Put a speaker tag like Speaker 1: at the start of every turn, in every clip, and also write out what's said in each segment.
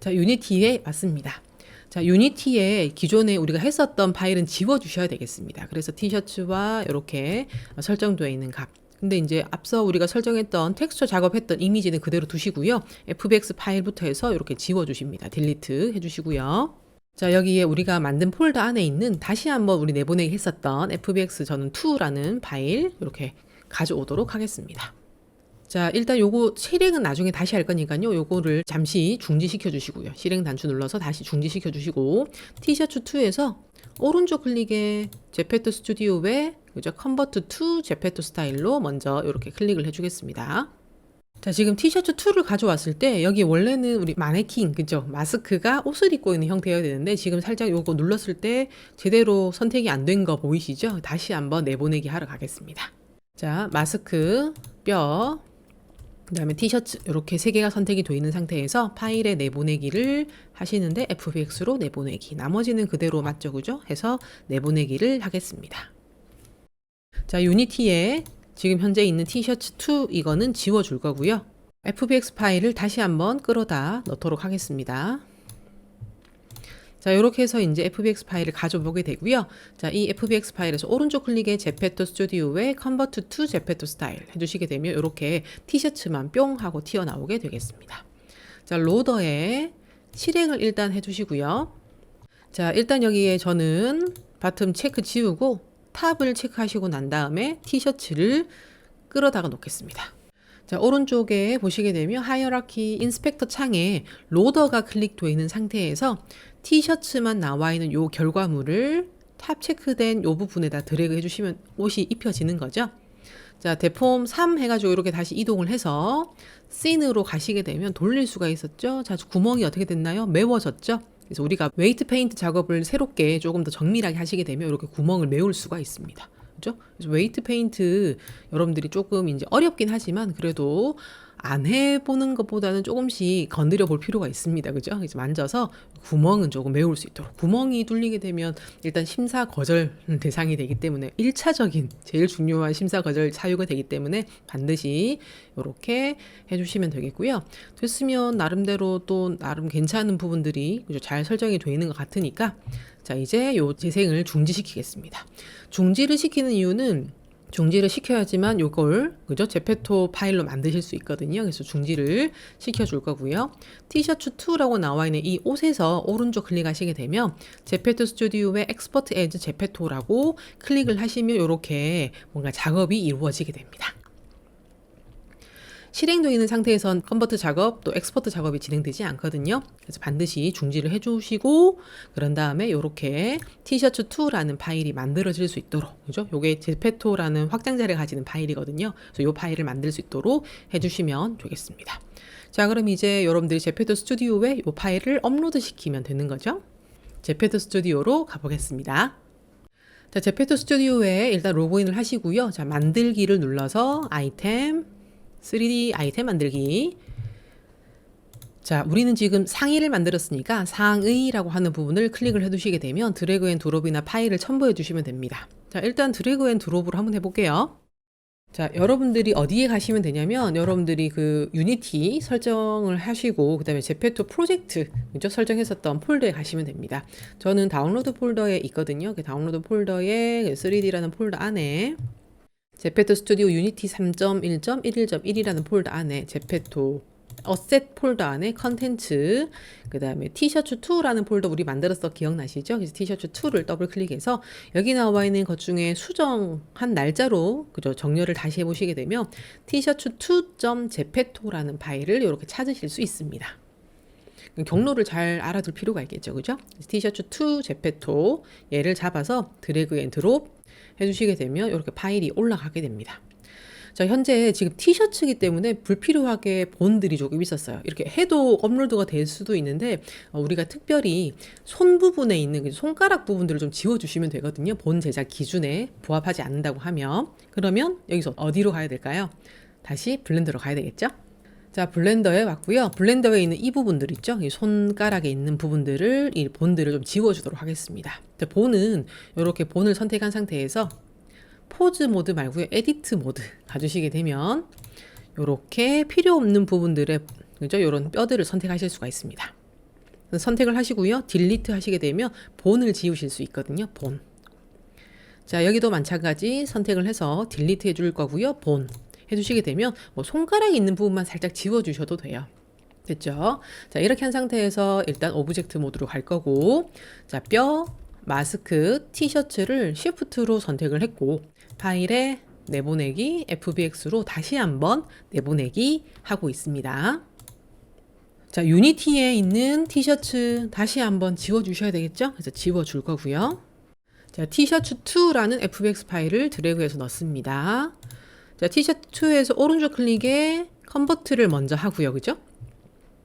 Speaker 1: 자, 유니티에 왔습니다. 자, 유니티에 기존에 우리가 했었던 파일은 지워주셔야 되겠습니다. 그래서 티셔츠와 이렇게 설정되어 있는 값. 근데 이제 앞서 우리가 설정했던 텍스처 작업했던 이미지는 그대로 두시고요. FBX 파일부터 해서 이렇게 지워주십니다. 딜리트 해주시고요. 자, 여기에 우리가 만든 폴더 안에 있는 다시 한번 우리 내보내기 했었던 FBX 저는 2라는 파일 이렇게 가져오도록 하겠습니다. 자, 일단 요거 실행은 나중에 다시 할 거니까요. 요거를 잠시 중지시켜 주시고요. 실행 단추 눌러서 다시 중지시켜 주시고 티셔츠 2에서 오른쪽 클릭에 제페토 스튜디오에 그죠? 컨버트 투 제페토 스타일로 먼저 이렇게 클릭을 해 주겠습니다. 자, 지금 티셔츠 2를 가져왔을 때 여기 원래는 우리 마네킹 그죠? 마스크가 옷을 입고 있는 형태여야 되는데 지금 살짝 요거 눌렀을 때 제대로 선택이 안 된 거 보이시죠? 다시 한번 내보내기 하러 가겠습니다. 자, 마스크, 뼈, 그 다음에 티셔츠 이렇게 세 개가 선택이 되어 있는 상태에서 파일에 내보내기를 하시는데 FBX로 내보내기, 나머지는 그대로 맞죠 그죠? 해서 내보내기를 하겠습니다. 자, 유니티에 지금 현재 있는 티셔츠 2 이거는 지워줄 거고요. FBX 파일을 다시 한번 끌어다 넣도록 하겠습니다. 자, 이렇게 해서 이제 FBX 파일을 가져보게 되고요. 자, 이 FBX 파일에서 오른쪽 클릭에 제페토 스튜디오에 컨버트 투 제페토 스타일 해주시게 되면 이렇게 티셔츠만 뿅 하고 튀어나오게 되겠습니다. 자, 로더에 실행을 일단 해주시고요. 자, 일단 여기에 저는 바텀 체크 지우고 탑을 체크하시고 난 다음에 티셔츠를 끌어다가 놓겠습니다. 자, 오른쪽에 보시게 되면 하이어라키 인스펙터 창에 로더가 클릭되어 있는 상태에서 티셔츠만 나와 있는 요 결과물을 탑 체크된 요 부분에다 드래그 해주시면 옷이 입혀지는 거죠. 자, 대폼 3 해가지고 이렇게 다시 이동을 해서 씬으로 가시게 되면 돌릴 수가 있었죠. 자, 구멍이 어떻게 됐나요? 메워졌죠. 그래서 우리가 웨이트 페인트 작업을 새롭게 조금 더 정밀하게 하시게 되면 이렇게 구멍을 메울 수가 있습니다. 그죠? 그래서 웨이트 페인트 여러분들이 조금 이제 어렵긴 하지만 그래도 안 해보는 것보다는 조금씩 건드려 볼 필요가 있습니다. 그죠? 그래서 만져서 구멍은 조금 메울 수 있도록. 구멍이 뚫리게 되면 일단 심사 거절 대상이 되기 때문에 1차적인 제일 중요한 심사 거절 사유가 되기 때문에 반드시 이렇게 해주시면 되겠고요. 됐으면 나름대로 또 나름 괜찮은 부분들이 그죠? 잘 설정이 되어 있는 것 같으니까 자, 이제 요 재생을 중지시키겠습니다. 중지를 시키는 이유는 중지를 시켜야지만 요걸 그죠? 제페토 파일로 만드실 수 있거든요. 그래서 중지를 시켜줄 거고요. 티셔츠 2라고 나와 있는 이 옷에서 오른쪽 클릭하시게 되면 제페토 스튜디오의 엑스퍼트 에즈 제페토라고 클릭을 하시면 이렇게 뭔가 작업이 이루어지게 됩니다. 실행되어 있는 상태에선 컨버트 작업 또 엑스퍼트 작업이 진행되지 않거든요. 그래서 반드시 중지를 해주시고 그런 다음에 이렇게 티셔츠 2라는 파일이 만들어질 수 있도록 그죠? 요게 제페토라는 확장자를 가지는 파일이거든요. 그래서 요 파일을 만들 수 있도록 해주시면 되겠습니다. 자, 그럼 이제 여러분들이 제페토 스튜디오에 요 파일을 업로드 시키면 되는 거죠. 제페토 스튜디오로 가보겠습니다. 자, 제페토 스튜디오에 일단 로그인을 하시고요. 자, 만들기를 눌러서 아이템 3D 아이템 만들기. 자, 우리는 지금 상의를 만들었으니까 상의라고 하는 부분을 클릭을 해두시게 되면 드래그 앤 드롭이나 파일을 첨부해 주시면 됩니다. 자, 일단 드래그 앤 드롭으로 한번 해볼게요. 자, 여러분들이 어디에 가시면 되냐면 여러분들이 그 유니티 설정을 하시고 그 다음에 제페토 프로젝트 그죠? 설정했었던 폴더에 가시면 됩니다. 저는 다운로드 폴더에 있거든요. 그 다운로드 폴더에 3D라는 폴더 안에 제페토 스튜디오 유니티 3.1.11.1이라는 폴더 안에 제페토 어셋 폴더 안에 컨텐츠 그 다음에 티셔츠 2라는 폴더 우리 만들었어 기억나시죠? 그래서 티셔츠 2를 더블 클릭해서 여기 나와 있는 것 중에 수정한 날짜로 그죠? 정렬을 다시 해보시게 되면 티셔츠 2.제페토라는 파일을 이렇게 찾으실 수 있습니다. 경로를 잘 알아둘 필요가 있겠죠. 그죠? 티셔츠 2 제페토 얘를 잡아서 드래그 앤 드롭 해주시게 되면 이렇게 파일이 올라가게 됩니다. 자, 현재 지금 티셔츠이기 때문에 불필요하게 본들이 조금 있었어요. 이렇게 해도 업로드가 될 수도 있는데 우리가 특별히 손 부분에 있는 손가락 부분들을 좀 지워주시면 되거든요. 본 제작 기준에 부합하지 않는다고 하면. 그러면 여기서 어디로 가야 될까요? 다시 블렌더로 가야 되겠죠? 자, 블렌더에 왔고요. 블렌더에 있는 이 부분들 있죠? 이 손가락에 있는 부분들을, 이 본들을 좀 지워주도록 하겠습니다. 자, 본은 이렇게 본을 선택한 상태에서 포즈 모드 말고요. 에디트 모드 가주시게 되면 이렇게 필요 없는 부분들의 그죠? 이런 뼈들을 선택하실 수가 있습니다. 선택을 하시고요. 딜리트 하시게 되면 본을 지우실 수 있거든요. 본. 자, 여기도 마찬가지 선택을 해서 딜리트 해줄 거고요. 본 해주시게 되면 뭐 손가락이 있는 부분만 살짝 지워주셔도 돼요. 됐죠? 자, 이렇게 한 상태에서 일단 오브젝트 모드로 갈 거고, 자, 뼈, 마스크, 티셔츠를 Shift로 선택을 했고, 파일에 내보내기, FBX로 다시 한번 내보내기 하고 있습니다. 자, 유니티에 있는 티셔츠 다시 한번 지워주셔야 되겠죠? 그래서 지워줄 거고요. 자, 티셔츠2라는 FBX 파일을 드래그해서 넣습니다. 자, 티셔츠2에서 오른쪽 클릭에 컨버트를 먼저 하고요. 그죠?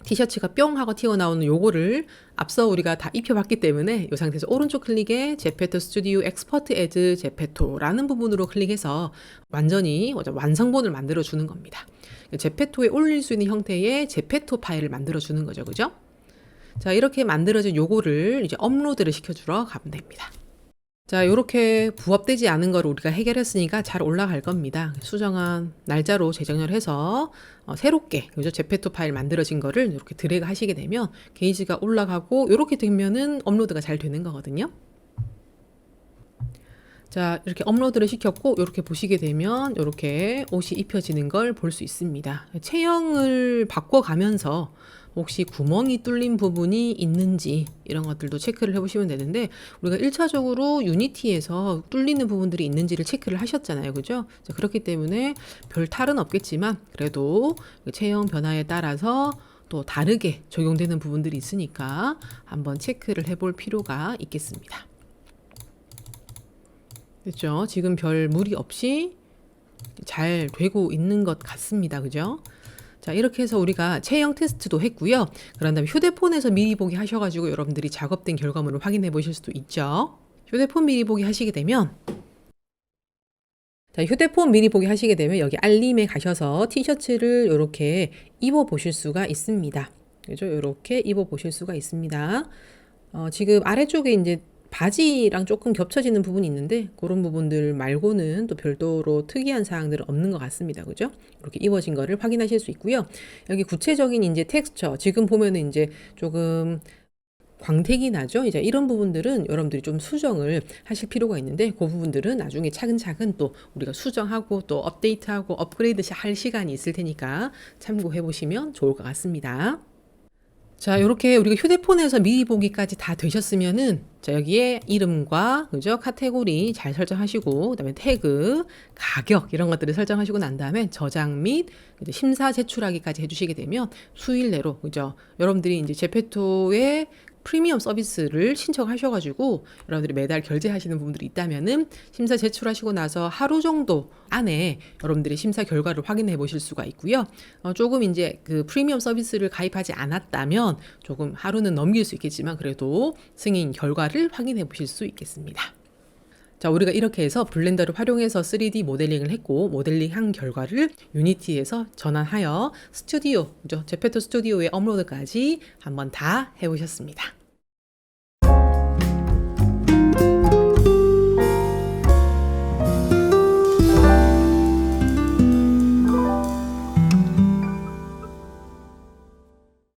Speaker 1: 티셔츠가 뿅 하고 튀어나오는 요거를 앞서 우리가 다 입혀봤기 때문에 이 상태에서 오른쪽 클릭에 제페토 스튜디오 엑스퍼트 에즈 제페토라는 부분으로 클릭해서 완전히 완성본을 만들어 주는 겁니다. 제페토에 올릴 수 있는 형태의 제페토 파일을 만들어 주는 거죠. 그죠? 자, 이렇게 만들어진 요거를 이제 업로드를 시켜주러 가면 됩니다. 자, 요렇게 부합되지 않은 걸 우리가 해결했으니까 잘 올라갈 겁니다. 수정한 날짜로 재정렬 해서 새롭게 그죠? 제페토 파일 만들어진 거를 이렇게 드래그 하시게 되면 게이지가 올라가고 요렇게 되면은 업로드가 잘 되는 거거든요. 자, 이렇게 업로드를 시켰고 이렇게 보시게 되면 이렇게 옷이 입혀지는 걸 볼 수 있습니다. 체형을 바꿔가면서 혹시 구멍이 뚫린 부분이 있는지 이런 것들도 체크를 해보시면 되는데, 우리가 1차적으로 유니티에서 뚫리는 부분들이 있는지를 체크를 하셨잖아요. 그죠? 자, 그렇기 때문에 별 탈은 없겠지만 그래도 체형 변화에 따라서 또 다르게 적용되는 부분들이 있으니까 한번 체크를 해볼 필요가 있겠습니다. 됐죠? 지금 별 무리 없이 잘 되고 있는 것 같습니다. 그죠? 자, 이렇게 해서 우리가 체형 테스트도 했고요. 그런 다음에 휴대폰에서 미리 보기 하셔가지고 여러분들이 작업된 결과물을 확인해 보실 수도 있죠. 휴대폰 미리 보기 하시게 되면, 자, 휴대폰 미리 보기 하시게 되면 여기 알림에 가셔서 티셔츠를 이렇게 입어 보실 수가 있습니다. 그죠? 이렇게 입어 보실 수가 있습니다. 지금 아래쪽에 이제 바지랑 조금 겹쳐지는 부분이 있는데 그런 부분들 말고는 또 별도로 특이한 사항들은 없는 것 같습니다. 그죠? 이렇게 입어진 거를 확인하실 수 있고요. 여기 구체적인 이제 텍스처 지금 보면은 이제 조금 광택이 나죠. 이제 이런 부분들은 여러분들이 좀 수정을 하실 필요가 있는데 그 부분들은 나중에 차근차근 또 우리가 수정하고 또 업데이트하고 업그레이드 할 시간이 있을 테니까 참고해 보시면 좋을 것 같습니다. 자, 이렇게 우리가 휴대폰에서 미리 보기까지 다 되셨으면은, 자, 여기에 이름과, 그죠? 카테고리 잘 설정하시고, 그 다음에 태그, 가격, 이런 것들을 설정하시고 난 다음에 저장 및 심사 제출하기까지 해주시게 되면 수일 내로, 그죠? 여러분들이 이제 제페토의 프리미엄 서비스를 신청하셔가지고 여러분들이 매달 결제하시는 부분들이 있다면은 심사 제출하시고 나서 하루 정도 안에 여러분들이 심사 결과를 확인해 보실 수가 있고요. 조금 이제 그 프리미엄 서비스를 가입하지 않았다면 조금 하루는 넘길 수 있겠지만 그래도 승인 결과를 확인해 보실 수 있겠습니다. 자, 우리가 이렇게 해서 블렌더를 활용해서 3D 모델링을 했고, 모델링한 결과를 유니티에서 전환하여 스튜디오, 그죠? 제페토 스튜디오에 업로드까지 한번 다 해보셨습니다.